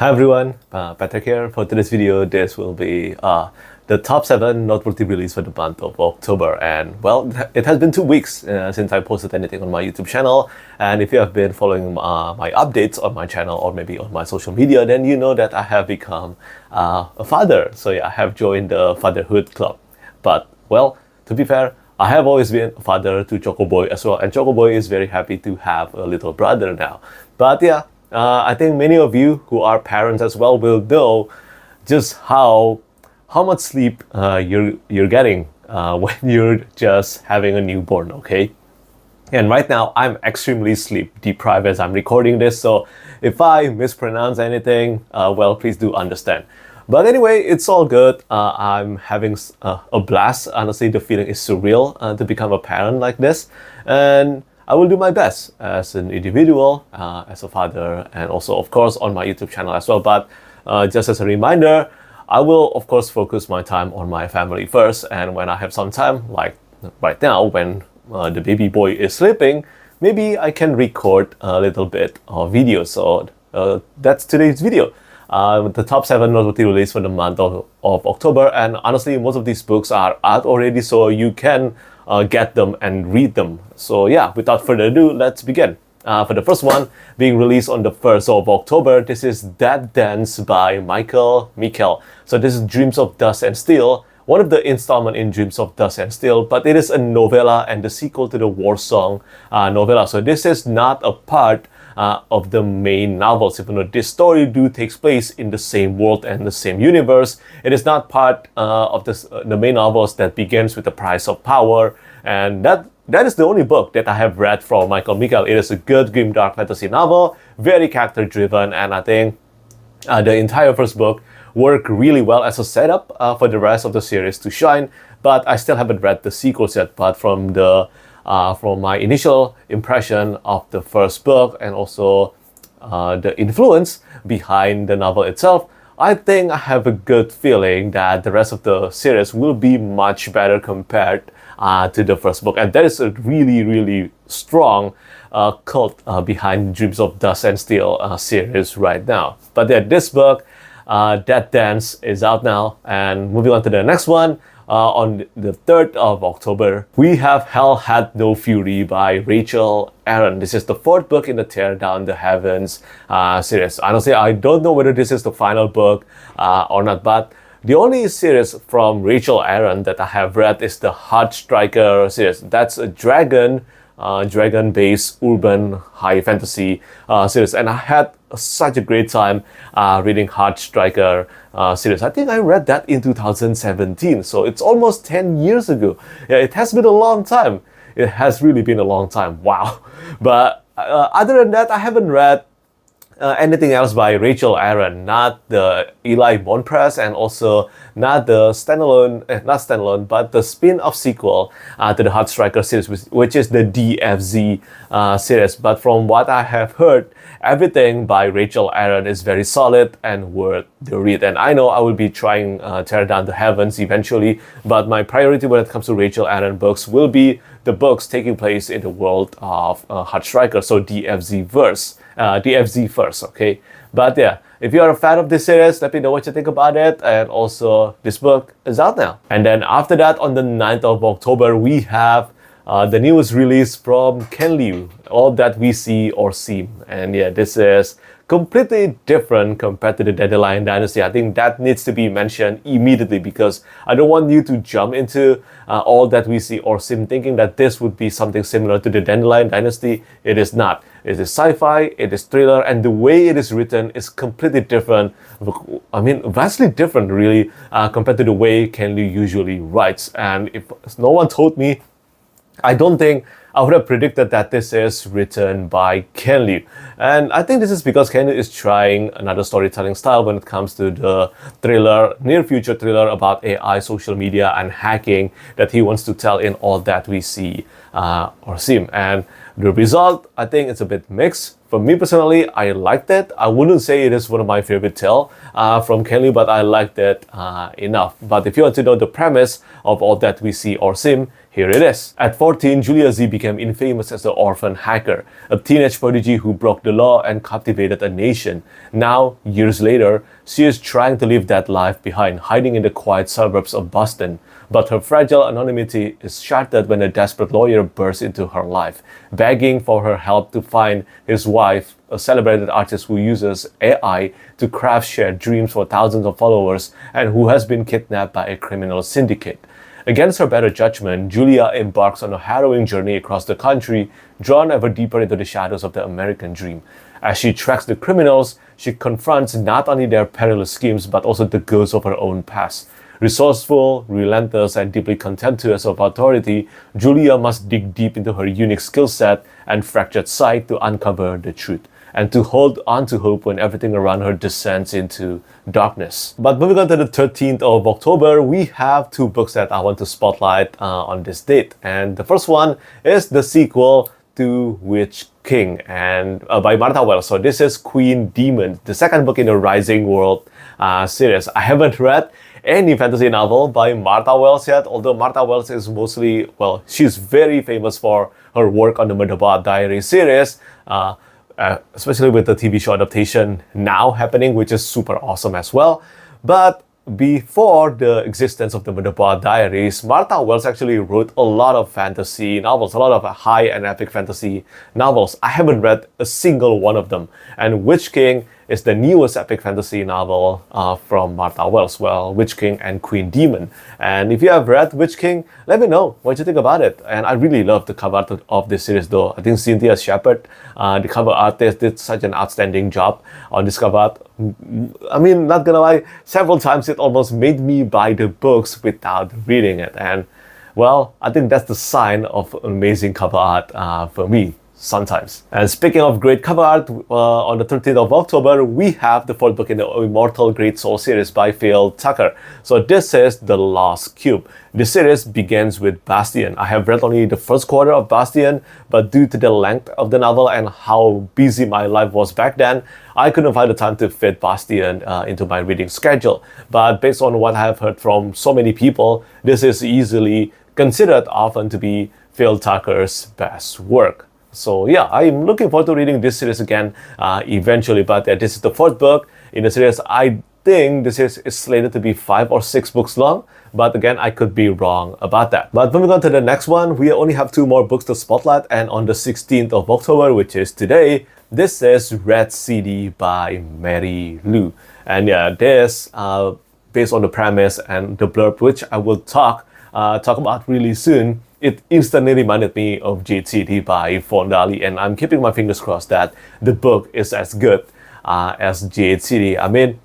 Hi everyone, Petrik here. For today's video, this will be the top 7 noteworthy release for the month of October. And well, it has been 2 weeks since I posted anything on my YouTube channel. And if you have been following my updates on my channel or maybe on my social media, then you know that I have become a father. So yeah, I have joined the fatherhood club. But well, to be fair, I have always been a father to Chocoboy as well. And Chocoboy is very happy to have a little brother now. But yeah, I think many of you who are parents as well will know just how much sleep you're getting when you're just having a newborn, okay? And right now I'm extremely sleep deprived as I'm recording this, so if I mispronounce anything, well, please do understand. But anyway, it's all good. I'm having a blast. Honestly, the feeling is surreal to become a parent like this, and I will do my best as an individual, as a father, and also, of course, on my YouTube channel as well. But just as a reminder, I will, of course, focus my time on my family first. And when I have some time, like right now, when the baby boy is sleeping, maybe I can record a little bit of video. So that's today's video. The top 7 noteworthy release for the month of October. And honestly, most of these books are out already, so you can get them and read them. So yeah, without further ado, let's begin. For the first one, being released on the 1st of October, this is That Dance by Michel. So this is Dreams of Dust and Steel, one of the installment in Dreams of Dust and Steel, but it is a novella and the sequel to the War Song novella. So this is not a part of the main novels, even though this story takes place in the same world and the same universe. It is not part of the main novels that begins with The Price of Power, and that is the only book that I have read from Michel. It is a good grimdark fantasy novel, very character driven, and I think the entire first book worked really well as a setup for the rest of the series to shine. But I still haven't read the sequels yet. But from my initial impression of the first book and also the influence behind the novel itself, I think I have a good feeling that the rest of the series will be much better compared to the first book. And that is a really, really strong cult behind Dreams of Dust and Steel series right now. But yeah, this book, That Dance, is out now. And moving on to the next one, on the 3rd of October, we have Hell Had No Fury by Rachel Aaron. This is the 4th book in the Tear Down the Heavens series. Honestly, I don't know whether this is the final book or not, but the only series from Rachel Aaron that I have read is the Heartstriker series. That's a dragon-based urban high fantasy series, and I had such a great time reading Heartstriker series. I think I read that in 2017, so it's almost 10 years ago. Yeah, it has been a long time. It has really been a long time. Wow. But other than that, I haven't read anything else by Rachel Aaron, not the Eli Monpress, and also not the but the spin-off sequel to the Heartstriker series, which is the DFZ series. But from what I have heard, everything by Rachel Aaron is very solid and worth the read. And I know I will be trying Tear Down the Heavens eventually, but my priority when it comes to Rachel Aaron books will be the books taking place in the world of Heartstriker, so DFZ first, okay? But yeah, if you are a fan of this series, let me know what you think about it. And also, this book is out now. And then after that, on the 9th of October, we have the newest release from Ken Liu, All That We See or Seem. And yeah, this is completely different compared to the Dandelion Dynasty. I think that needs to be mentioned immediately because I don't want you to jump into All That We See or Seem thinking that this would be something similar to the Dandelion Dynasty. It is not. It is sci-fi, it is thriller, and the way it is written is completely different. I mean, vastly different really compared to the way Ken Liu usually writes. And if no one told me, I don't think I would have predicted that this is written by Ken Liu. And I think this is because Ken Liu is trying another storytelling style when it comes to the thriller, near future thriller about AI, social media, and hacking that he wants to tell in All That We See or Seem. And the result, I think it's a bit mixed. For me personally, I liked it. I wouldn't say it is one of my favorite tales from Ken Liu, but I liked it enough. But if you want to know the premise of All That We See or Seem, Here it is. At 14, Julia Z became infamous as the orphan hacker, a teenage prodigy who broke the law and captivated a nation. Now, years later, she is trying to leave that life behind, hiding in the quiet suburbs of Boston. But her fragile anonymity is shattered when a desperate lawyer bursts into her life, begging for her help to find his wife, a celebrated artist who uses AI to craft shared dreams for thousands of followers and who has been kidnapped by a criminal syndicate. Against her better judgment, Julia embarks on a harrowing journey across the country, drawn ever deeper into the shadows of the American dream. As she tracks the criminals, she confronts not only their perilous schemes but also the ghosts of her own past. Resourceful, relentless, and deeply contemptuous of authority, Julia must dig deep into her unique skill set and fractured psyche to uncover the truth, and to hold on to hope when everything around her descends into darkness. But moving on to the 13th of October, we have two books that I want to spotlight on this date. And the first one is the sequel to Witch King and by Martha Wells. So this is Queen Demon, the second book in the Rising World series. I haven't read any fantasy novel by Martha Wells yet, although Martha Wells is mostly, well, she's very famous for her work on the Novella Diary series, especially with the TV show adaptation now happening, which is super awesome as well. But before the existence of the Novella Diaries, Martha Wells actually wrote a lot of fantasy novels, a lot of high and epic fantasy novels. I haven't read a single one of them. And Witch King is the newest epic fantasy novel from Martha Wells. Well, Witch King and Queen Demon. And if you have read Witch King, let me know what you think about it. And I really love the cover art of this series though. I think Cynthia Shepard, the cover artist, did such an outstanding job on this cover art. I mean, not gonna lie, several times it almost made me buy the books without reading it. And well, I think that's the sign of amazing cover art for me. Sometimes. And speaking of great cover art, on the 13th of October, we have the fourth book in the Immortal Great Soul series by Phil Tucker. So this is The Lost Cube. The series begins with Bastion. I have read only the first quarter of Bastion, but due to the length of the novel and how busy my life was back then, I couldn't find the time to fit Bastion into my reading schedule. But based on what I have heard from so many people, this is easily considered often to be Phil Tucker's best work. So yeah, I'm looking forward to reading this series again eventually, but this is the fourth book in the series. I think this is slated to be 5 or 6 books long, but again, I could be wrong about that. But moving on to the next one, we only have 2 more books to spotlight, and on the 16th of October, which is today, this is Red City by Mary Liu. And yeah, this, based on the premise and the blurb, which I will talk about really soon, it instantly reminded me of Jade City by Fondali, and I'm keeping my fingers crossed that the book is as good as Jade City. I mean,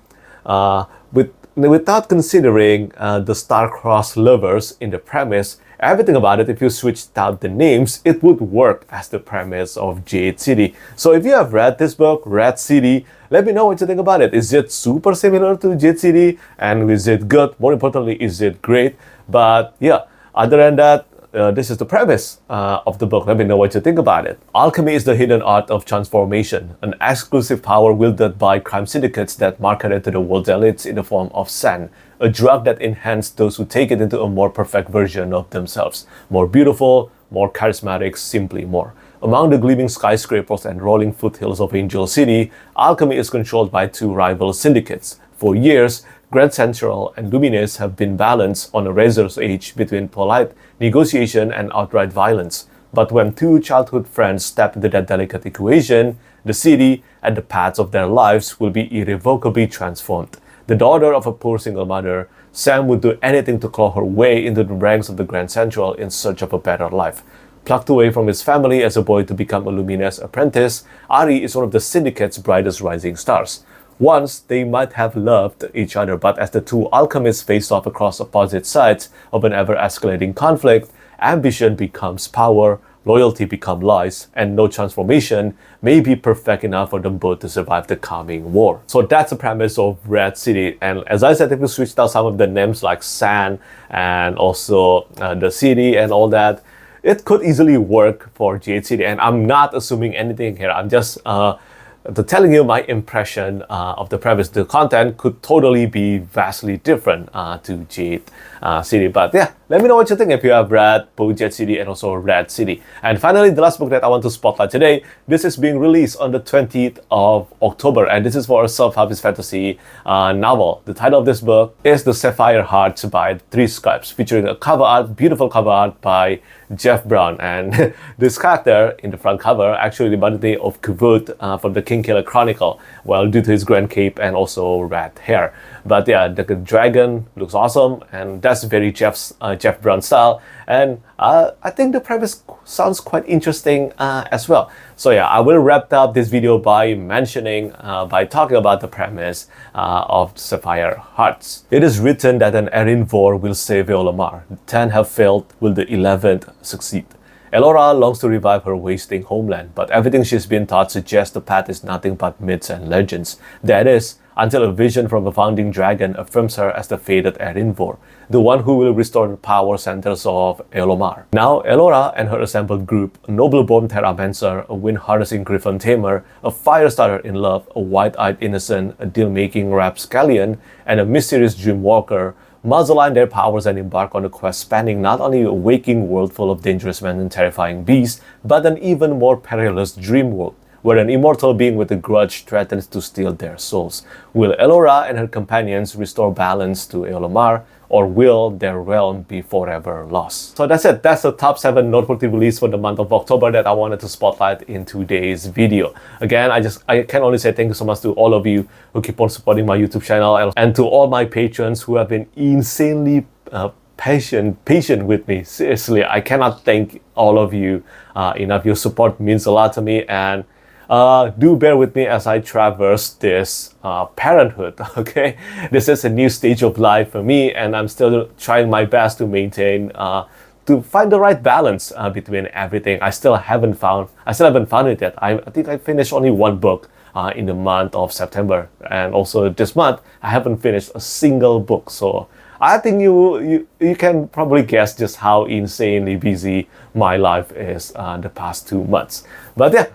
without considering the star-crossed lovers in the premise, everything about it, if you switched out the names, it would work as the premise of Jade City. So if you have read this book, Red City, let me know what you think about it. Is it super similar to Jade City? And is it good? More importantly, is it great? But yeah, other than that, this is the premise of the book. Let me know what you think about it. Alchemy is the hidden art of transformation, an exclusive power wielded by crime syndicates that market it to the world's elites in the form of sand, a drug that enhances those who take it into a more perfect version of themselves. More beautiful, more charismatic, simply more. Among the gleaming skyscrapers and rolling foothills of Angel City, alchemy is controlled by 2 rival syndicates. For years, Grand Central and Lumines have been balanced on a razor's edge between polite negotiation and outright violence. But when 2 childhood friends step into that delicate equation, the city and the paths of their lives will be irrevocably transformed. The daughter of a poor single mother, Sam would do anything to claw her way into the ranks of the Grand Central in search of a better life. Plucked away from his family as a boy to become a Lumines apprentice, Ari is one of the syndicate's brightest rising stars. Once, they might have loved each other, but as the 2 alchemists face off across opposite sides of an ever-escalating conflict, ambition becomes power, loyalty becomes lies, and no transformation may be perfect enough for them both to survive the coming war. So that's the premise of Red City. And as I said, if you switched out some of the names like San and also the city and all that, it could easily work for Jade City. And I'm not assuming anything here. I'm just telling you my impression of the premise. The content could totally be vastly different to Jade City. But yeah, let me know what you think if you have read both Jade City and also Red City. And finally, the last book that I want to spotlight today, this is being released on the 20th of October, and this is for a self-published fantasy novel. The title of this book is The Sapphire Hearts by 3 Scribes, featuring a cover art, beautiful cover art by Jeff Brown. And this character in the front cover actually by the name of Kuvut from the Kingkiller Chronicle, well, due to his grand cape and also red hair. But yeah, the dragon looks awesome, and that's very Jeff Brown style. And I think the premise sounds quite interesting as well. So yeah, I will wrap up this video by talking about the premise of Sapphire Hearts. It is written that an Erin Vor will save Eolamar. 10 have failed, will the 11th succeed? Elora longs to revive her wasting homeland, but everything she's been taught suggests the path is nothing but myths and legends. That is, until a vision from a founding dragon affirms her as the fated Erin Vor, the one who will restore the power centers of Eolamar. Now, Elora and her assembled group, a noble-born Terramancer, a wind-harnessing griffin tamer, a fire-starter in love, a wide-eyed innocent, a deal-making rapscallion, and a mysterious dream-walker, must align their powers and embark on a quest spanning not only a waking world full of dangerous men and terrifying beasts, but an even more perilous dream world, where an immortal being with a grudge threatens to steal their souls. Will Elora and her companions restore balance to Eolamar, or will their realm be forever lost? So that's it. That's the top 7 noteworthy release for the month of October that I wanted to spotlight in today's video. Again, I can only say thank you so much to all of you who keep on supporting my YouTube channel, and to all my patrons who have been insanely patient with me. Seriously, I cannot thank all of you enough. Your support means a lot to me, and do bear with me as I traverse this parenthood, okay? This is a new stage of life for me, and I'm still trying my best to maintain, to find the right balance between everything. I still haven't found it yet. I think I finished only 1 book in the month of September, and also this month I haven't finished a single book. So I think you can probably guess just how insanely busy my life is the past 2 months. But yeah,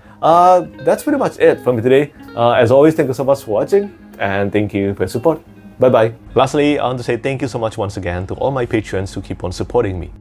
that's pretty much it from me today. As always, thank you so much for watching, and thank you for your support. Bye bye. Lastly, I want to say thank you so much once again to all my patrons who keep on supporting me.